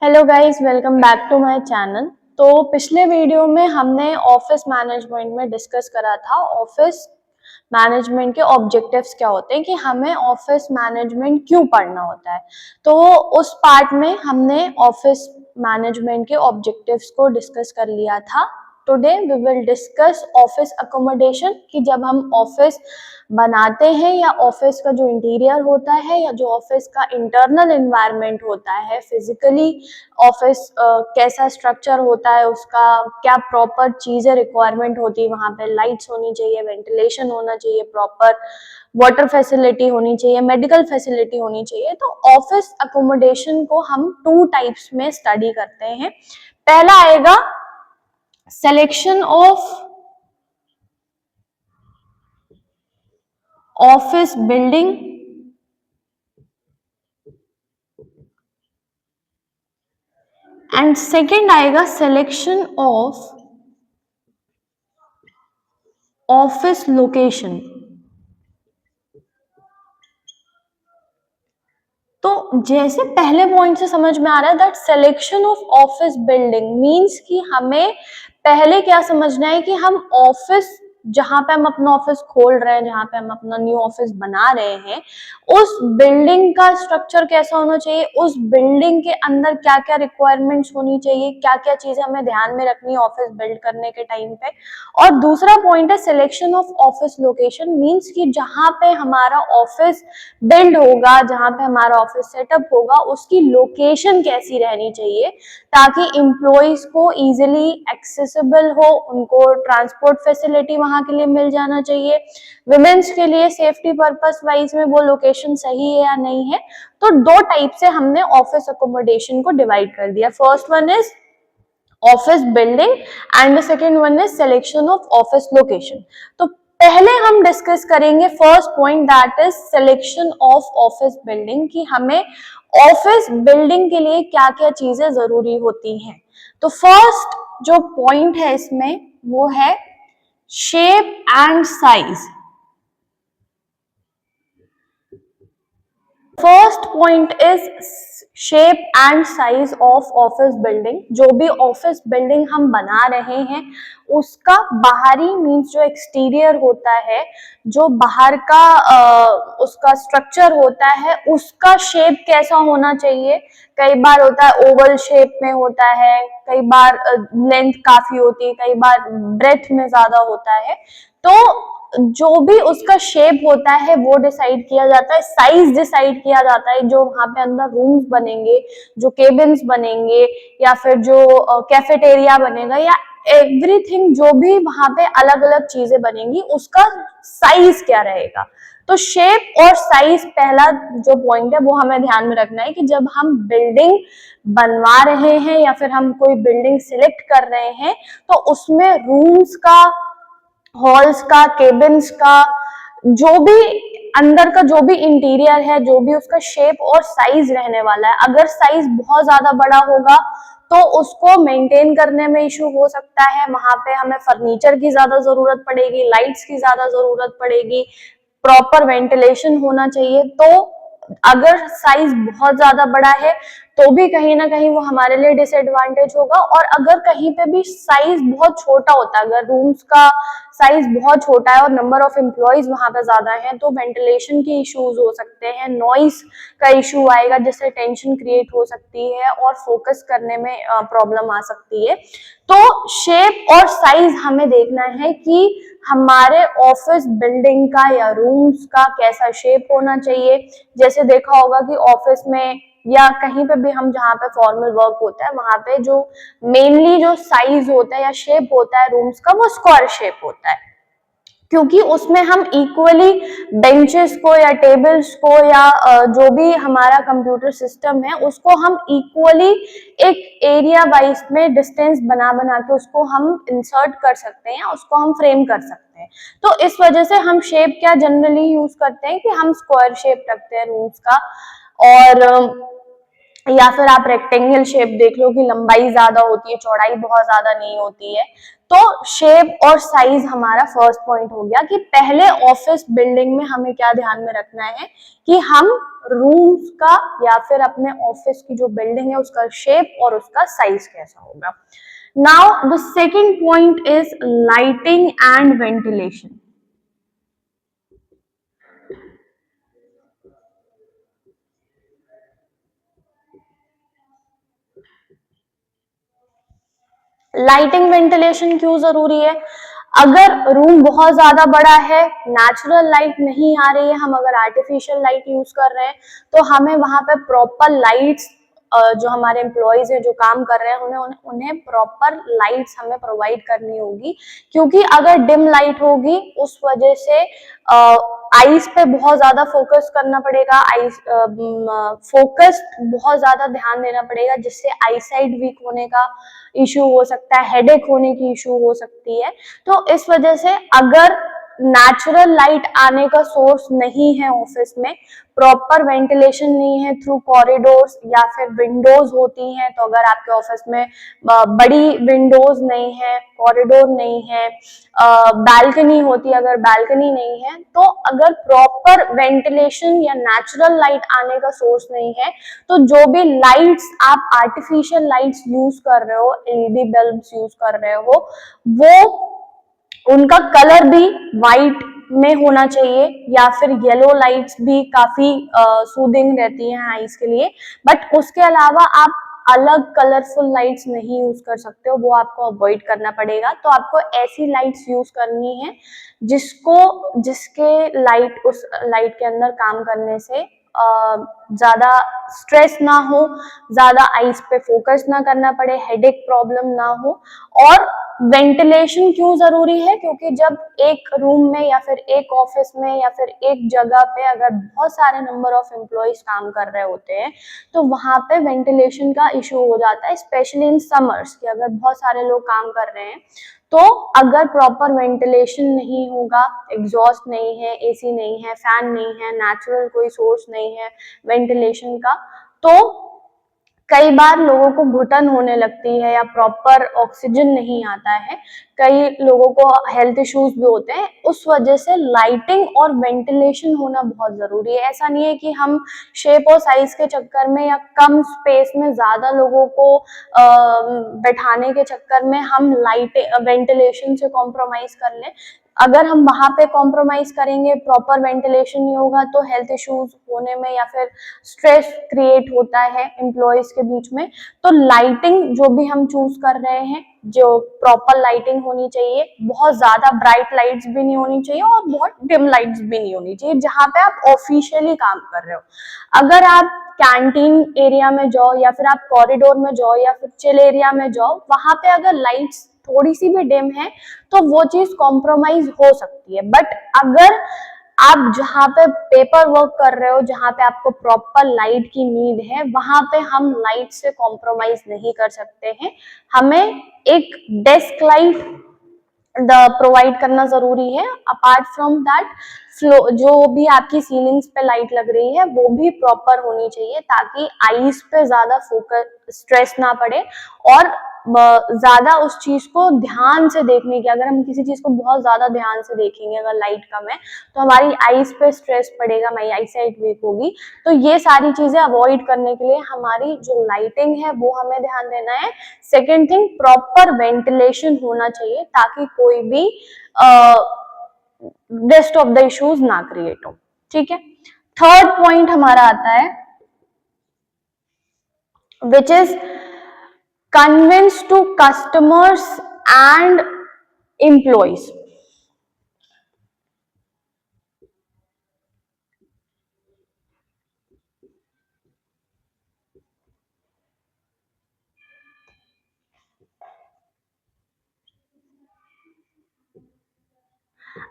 Hello guys, welcome back to my channel. तो पिछले video में हमने ऑफिस मैनेजमेंट में डिस्कस करा था ऑफिस मैनेजमेंट के ऑब्जेक्टिव्स क्या होते हैं, कि हमें ऑफिस मैनेजमेंट क्यों पढ़ना होता है। तो उस पार्ट में हमने ऑफिस मैनेजमेंट के ऑब्जेक्टिव्स को डिस्कस कर लिया था। Today we will discuss office accommodation, कि जब हम ऑफिस बनाते हैं या ऑफिस का जो इंटीरियर होता है या जो ऑफिस का इंटरनल एनवायरनमेंट होता है, फिजिकली ऑफिस कैसा स्ट्रक्चर होता है, उसका क्या प्रॉपर चीजें रिक्वायरमेंट होती है। वहां पे लाइट्स होनी चाहिए, वेंटिलेशन होना चाहिए, प्रॉपर वाटर फैसिलिटी होनी चाहिए, मेडिकल फैसिलिटी होनी चाहिए। तो ऑफिस अकोमोडेशन को हम टू टाइप्स में स्टडी करते हैं। पहला आएगा selection of office building, and second आएगा सिलेक्शन ऑफ ऑफिस लोकेशन। तो जैसे पहले पॉइंट से समझ में आ रहा है that selection of office building means कि हमें पहले क्या समझना है कि हम ऑफिस जहां पे हम अपना ऑफिस खोल रहे हैं, जहां पे हम अपना न्यू ऑफिस बना रहे हैं, उस बिल्डिंग का स्ट्रक्चर कैसा होना चाहिए, उस बिल्डिंग के अंदर क्या क्या रिक्वायरमेंट्स होनी चाहिए, क्या क्या चीजें हमें ध्यान में रखनी है ऑफिस बिल्ड करने के टाइम पे। और दूसरा पॉइंट है selection of office location means कि जहां पे हमारा ऑफिस बिल्ड होगा, जहां पे हमारा ऑफिस सेटअप होगा, उसकी लोकेशन कैसी रहनी चाहिए ताकि एम्प्लॉइज को इजीली एक्सेसिबल हो, उनको ट्रांसपोर्ट फैसिलिटी वहां के लिए मिल जाना चाहिए। विमेन्स के लिए सेफ्टी पर्पस वाइज में वो लोकेशन सही है या नहीं है। तो दो टाइप से हमने ऑफिस अकोमोडेशन को डिवाइड कर दिया। First one is office building and the second one is selection of office location. तो पहले हम डिस्कस करेंगे first point that is selection of office building, कि हमें ऑफिस बिल्डिंग के लिए क्या क्या चीजें जरूरी होती हैं। तो फर्स्ट जो पॉइंट है इसमें वो है shape and size. First point is shape and size of office building. जो भी ऑफिस बिल्डिंग हम बना रहे हैं उसका बाहरी मींस जो एक्सटीरियर होता है, जो बाहर का उसका स्ट्रक्चर होता है, उसका शेप कैसा होना चाहिए। कई बार होता है ओवल शेप में होता है, कई बार लेंथ काफी होती है, कई बार ब्रेथ में ज्यादा होता है। तो जो भी उसका शेप होता है वो डिसाइड किया जाता है, साइज डिसाइड किया जाता है, जो वहां पे अंदर रूम्स बनेंगे, जो केबिन्स बनेंगे, या फिर जो कैफेटेरिया बनेगा, या एवरीथिंग जो भी वहां पे अलग अलग चीजें बनेंगी उसका साइज क्या रहेगा। तो शेप और साइज पहला जो पॉइंट है वो हमें ध्यान में रखना है कि जब हम बिल्डिंग बनवा रहे हैं या फिर हम कोई बिल्डिंग सिलेक्ट कर रहे हैं तो उसमें रूम्स का, हॉल्स का, केबिन्स का, जो भी अंदर का जो भी इंटीरियर है, जो भी उसका शेप और साइज रहने वाला है, अगर साइज बहुत ज्यादा बड़ा होगा तो उसको मेंटेन करने में इशू हो सकता है। वहां पे हमें फर्नीचर की ज्यादा जरूरत पड़ेगी, लाइट्स की ज्यादा जरूरत पड़ेगी, प्रॉपर वेंटिलेशन होना चाहिए। तो अगर साइज बहुत ज्यादा बड़ा है तो भी कहीं ना कहीं वो हमारे लिए डिसएडवांटेज होगा। और अगर कहीं पे भी साइज बहुत छोटा होता है, अगर रूम्स का साइज बहुत छोटा है और नंबर ऑफ एम्प्लॉइज वहां पे ज्यादा है, तो वेंटिलेशन के इश्यूज हो सकते हैं, नॉइस का इशू आएगा जिससे टेंशन क्रिएट हो सकती है और फोकस करने में प्रॉब्लम आ सकती है। तो शेप और साइज हमें देखना है कि हमारे ऑफिस बिल्डिंग का या रूम्स का कैसा शेप होना चाहिए। जैसे देखा होगा कि ऑफिस में या कहीं पे भी हम जहाँ पे फॉर्मल वर्क होता है वहां पे जो मेनली जो साइज होता है या शेप होता है रूम्स का, वो स्क्वायर शेप होता है, क्योंकि उसमें हम इक्वली बेंचेस को या टेबल्स को या जो भी हमारा कंप्यूटर सिस्टम है उसको हम इक्वली एक एरिया वाइज में डिस्टेंस बना बना के उसको हम इंसर्ट कर सकते हैं, उसको हम फ्रेम कर सकते हैं। तो इस वजह से हम शेप क्या जनरली यूज करते हैं कि हम स्क्वायर शेप रखते हैं रूम्स का। और या फिर आप रेक्टेंगल शेप देख लो कि लंबाई ज्यादा होती है, चौड़ाई बहुत ज्यादा नहीं होती है। तो शेप और साइज हमारा फर्स्ट पॉइंट हो गया कि पहले ऑफिस बिल्डिंग में हमें क्या ध्यान में रखना है कि हम रूम्स का या फिर अपने ऑफिस की जो बिल्डिंग है उसका शेप और उसका साइज कैसा होगा। Now the second point is lighting and ventilation. Lighting ventilation क्यों जरूरी है? अगर रूम बहुत ज्यादा बड़ा है, नेचुरल लाइट नहीं आ रही है, हम अगर आर्टिफिशियल लाइट यूज कर रहे हैं तो हमें वहां पे प्रॉपर लाइट्स, जो हमारे एम्प्लॉयज हैं जो काम कर रहे हैं उन्हें प्रॉपर लाइट्स हमें प्रोवाइड करनी होगी, क्योंकि अगर डिम लाइट होगी उस वजह से आईज पे बहुत ज्यादा फोकस करना पड़ेगा, आईज फोकस बहुत ज्यादा ध्यान देना पड़ेगा, जिससे आई साइड वीक होने का इशू हो सकता है, हेडेक होने की इशू हो सकती है। तो इस वजह से अगर नेचुरल लाइट आने का सोर्स नहीं है ऑफिस में, प्रॉपर वेंटिलेशन नहीं है थ्रू कॉरिडोर्स या फिर विंडोज होती हैं, तो अगर आपके ऑफिस में बड़ी विंडोज नहीं है, कॉरिडोर नहीं है, बालकनी होती है, अगर बालकनी नहीं है, तो अगर प्रॉपर वेंटिलेशन या नेचुरल लाइट आने का सोर्स नहीं है, तो जो भी लाइट्स आप आर्टिफिशियल लाइट्स यूज कर रहे हो, एलईडी बल्ब्स यूज कर रहे हो, वो उनका कलर भी वाइट में होना चाहिए, या फिर येलो लाइट्स भी काफी सूदिंग रहती हैं आईज के लिए, बट उसके अलावा आप अलग कलरफुल लाइट्स नहीं यूज कर सकते हो, वो आपको अवॉइड करना पड़ेगा। तो आपको ऐसी लाइट्स यूज करनी है जिसके लाइट, उस लाइट के अंदर काम करने से ज्यादा स्ट्रेस ना हो, ज्यादा आईज पे फोकस ना करना पड़े, हेडेक प्रॉब्लम ना हो। और वेंटिलेशन क्यों जरूरी है? क्योंकि जब एक रूम में या फिर एक ऑफिस में या फिर एक जगह पे अगर बहुत सारे नंबर ऑफ एम्प्लॉयज काम कर रहे होते हैं, तो वहां पे वेंटिलेशन का इशू हो जाता है, स्पेशली इन समर्स, कि अगर बहुत सारे लोग काम कर रहे हैं तो अगर प्रॉपर वेंटिलेशन नहीं होगा, एग्जॉस्ट नहीं है, एसी नहीं है, फैन नहीं है, नेचुरल कोई सोर्स नहीं है वेंटिलेशन का, तो कई बार लोगों को घुटन होने लगती है या प्रॉपर ऑक्सीजन नहीं आता है, कई लोगों को हेल्थ इश्यूज भी होते हैं। उस वजह से लाइटिंग और वेंटिलेशन होना बहुत जरूरी है। ऐसा नहीं है कि हम शेप और साइज के चक्कर में या कम स्पेस में ज्यादा लोगों को बैठाने के चक्कर में हम लाइट वेंटिलेशन से कॉम्प्रोमाइज कर लें। अगर हम वहां पे कॉम्प्रोमाइज करेंगे, प्रॉपर वेंटिलेशन नहीं होगा, तो हेल्थ इश्यूज होने में या फिर स्ट्रेस क्रिएट होता है एम्प्लॉयज के बीच में। तो लाइटिंग जो भी हम चूज कर रहे हैं, जो प्रॉपर लाइटिंग होनी चाहिए, बहुत ज्यादा ब्राइट लाइट्स भी नहीं होनी चाहिए और बहुत डिम लाइट्स भी नहीं होनी चाहिए जहां पे आप ऑफिशियली काम कर रहे हो। अगर आप कैंटीन एरिया में जाओ या फिर आप कॉरिडोर में जाओ या फिर चिल एरिया में जाओ, वहां पे अगर लाइट्स थोड़ी सी भी डिम है तो वो चीज कॉम्प्रोमाइज हो सकती है। बट अगर आप जहाँ पे पेपर वर्क कर रहे हो, जहाँ पे आपको प्रॉपर लाइट की नीड है, वहां पे हम लाइट से कॉम्प्रोमाइज नहीं कर सकते हैं। हमें एक डेस्क लाइट प्रोवाइड करना जरूरी है। अपार्ट फ्रॉम दैट, फ्लो जो भी आपकी सीलिंग्स पे लाइट लग रही है वो भी प्रॉपर होनी चाहिए, ताकि आईज पे ज्यादा फोकस, स्ट्रेस ना पड़े और ज्यादा उस चीज को ध्यान से देखने की, अगर हम किसी चीज को बहुत ज्यादा ध्यान से देखेंगे, अगर लाइट कम है तो हमारी आईज पे स्ट्रेस पड़ेगा, हमारी आई साइट वीक होगी। तो ये सारी चीजें अवॉइड करने के लिए हमारी जो लाइटिंग है वो हमें ध्यान देना है। सेकेंड थिंग, प्रॉपर वेंटिलेशन होना चाहिए ताकि कोई भी रेस्ट ऑफ द इश्यूज ना क्रिएट हो। ठीक है। थर्ड पॉइंट हमारा आता है which is convince to customers and employees.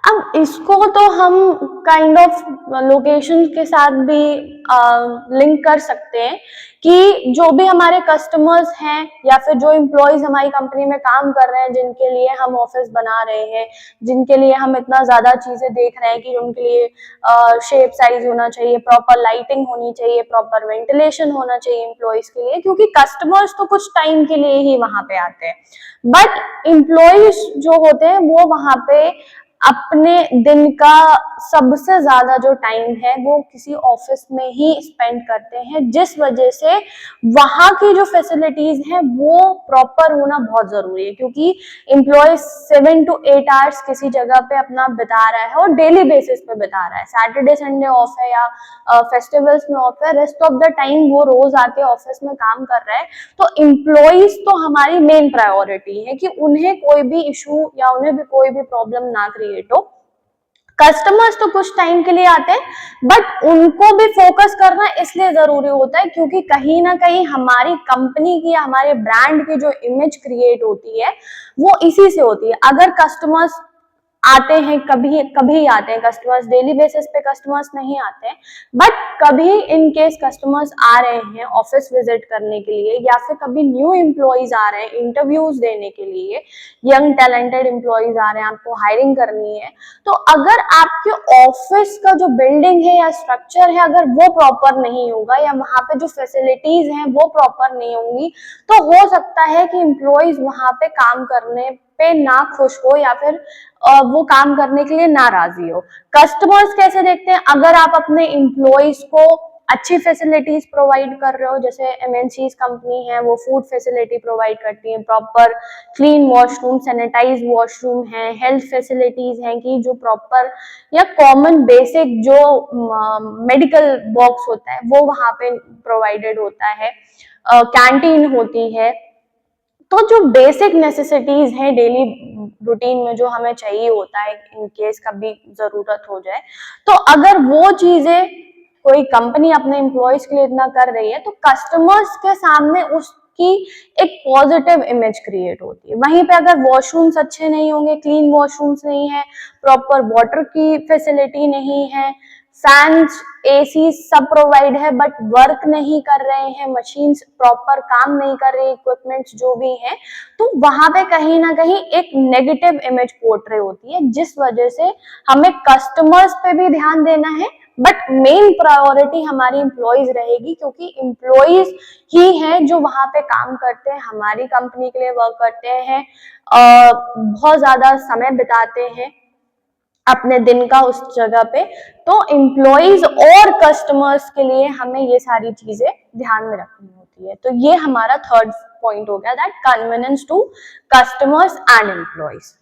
अब इसको तो हम काइंड ऑफ लोकेशन के साथ भी लिंक कर सकते हैं कि जो भी हमारे कस्टमर्स हैं या फिर जो एम्प्लॉयज हमारी कंपनी में काम कर रहे हैं, जिनके लिए हम ऑफिस बना रहे हैं, जिनके लिए हम इतना ज्यादा चीजें देख रहे हैं कि उनके लिए शेप साइज होना चाहिए, प्रॉपर लाइटिंग होनी चाहिए, प्रॉपर वेंटिलेशन होना चाहिए एम्प्लॉयज के लिए, क्योंकि कस्टमर्स तो कुछ टाइम के लिए ही वहां पे आते हैं, बट एम्प्लॉयज जो होते हैं वो वहां पे अपने दिन का सबसे ज्यादा जो टाइम है वो किसी ऑफिस में ही स्पेंड करते हैं, जिस वजह से वहां की जो फैसिलिटीज हैं वो प्रॉपर होना बहुत जरूरी है, क्योंकि एम्प्लॉय 7 to 8 आवर्स किसी जगह पे अपना बिता रहा है और डेली बेसिस पे बिता रहा है, सैटरडे संडे ऑफ है या फेस्टिवल्स में ऑफ है, रेस्ट ऑफ द टाइम वो रोज आके ऑफिस में काम कर रहा है। तो एम्प्लॉयज तो हमारी मेन प्रायोरिटी है कि उन्हें कोई भी इशू या उन्हें भी कोई भी प्रॉब्लम ना क्रिएट हो। कस्टमर्स तो कुछ टाइम के लिए आते हैं, बट उनको भी फोकस करना इसलिए जरूरी होता है क्योंकि कहीं ना कहीं हमारी कंपनी की या हमारे ब्रांड की जो इमेज क्रिएट होती है वो इसी से होती है। अगर कस्टमर्स आते हैं, कभी कभी आते हैं कस्टमर्स, डेली बेसिस पे कस्टमर्स नहीं आते हैं, बट कभी इन केस कस्टमर्स आ रहे हैं ऑफिस विजिट करने के लिए या फिर कभी न्यू एम्प्लॉयज आ रहे हैं इंटरव्यूज देने के लिए, यंग टैलेंटेड एम्प्लॉयज आ रहे हैं, आपको हायरिंग करनी है, तो अगर आपके ऑफिस का जो बिल्डिंग है या स्ट्रक्चर है अगर वो प्रॉपर नहीं होगा या वहां पे जो फैसिलिटीज हैं वो प्रॉपर नहीं होंगी, तो हो सकता है कि एम्प्लॉयज वहां पे काम करने पे ना खुश हो या फिर वो काम करने के लिए नाराजी हो। कस्टमर्स कैसे देखते हैं, अगर आप अपने एम्प्लॉयज को अच्छी फैसिलिटीज प्रोवाइड कर रहे हो, जैसे एमएनसीज कंपनी है वो फूड फैसिलिटी प्रोवाइड करती है, proper clean washroom, sanitize washroom है, हेल्थ फैसिलिटीज हैं कि जो प्रॉपर या कॉमन बेसिक जो मेडिकल बॉक्स होता है वो वहां पे प्रोवाइडेड होता है, कैंटीन होती है, तो जो बेसिक नेसेसिटीज हैं डेली रूटीन में जो हमें चाहिए होता है इन केस कभी जरूरत हो जाए, तो अगर वो चीजें कोई कंपनी अपने एम्प्लॉयज के लिए इतना कर रही है तो कस्टमर्स के सामने उसकी एक पॉजिटिव इमेज क्रिएट होती है। वहीं पे अगर वॉशरूम्स अच्छे नहीं होंगे, क्लीन वॉशरूम्स नहीं है, प्रॉपर वाटर की फैसिलिटी नहीं है, फैंस एसी सब प्रोवाइड है बट वर्क नहीं कर रहे हैं, मशीन्स प्रॉपर काम नहीं कर रही, इक्विपमेंट्स जो भी हैं, तो वहां पे कहीं ना कहीं एक नेगेटिव इमेज पोर्ट्रे होती है, जिस वजह से हमें कस्टमर्स पे भी ध्यान देना है, बट मेन प्रायोरिटी हमारी एम्प्लॉयज रहेगी, क्योंकि एम्प्लॉयज ही हैं जो वहां पे काम करते हैं, हमारी कंपनी के लिए वर्क करते हैं, बहुत ज्यादा समय बिताते हैं अपने दिन का उस जगह पे, तो एम्प्लॉयज और कस्टमर्स के लिए हमें ये सारी चीजें ध्यान में रखनी होती है। तो ये हमारा थर्ड पॉइंट हो गया, that convenience to customers and employees.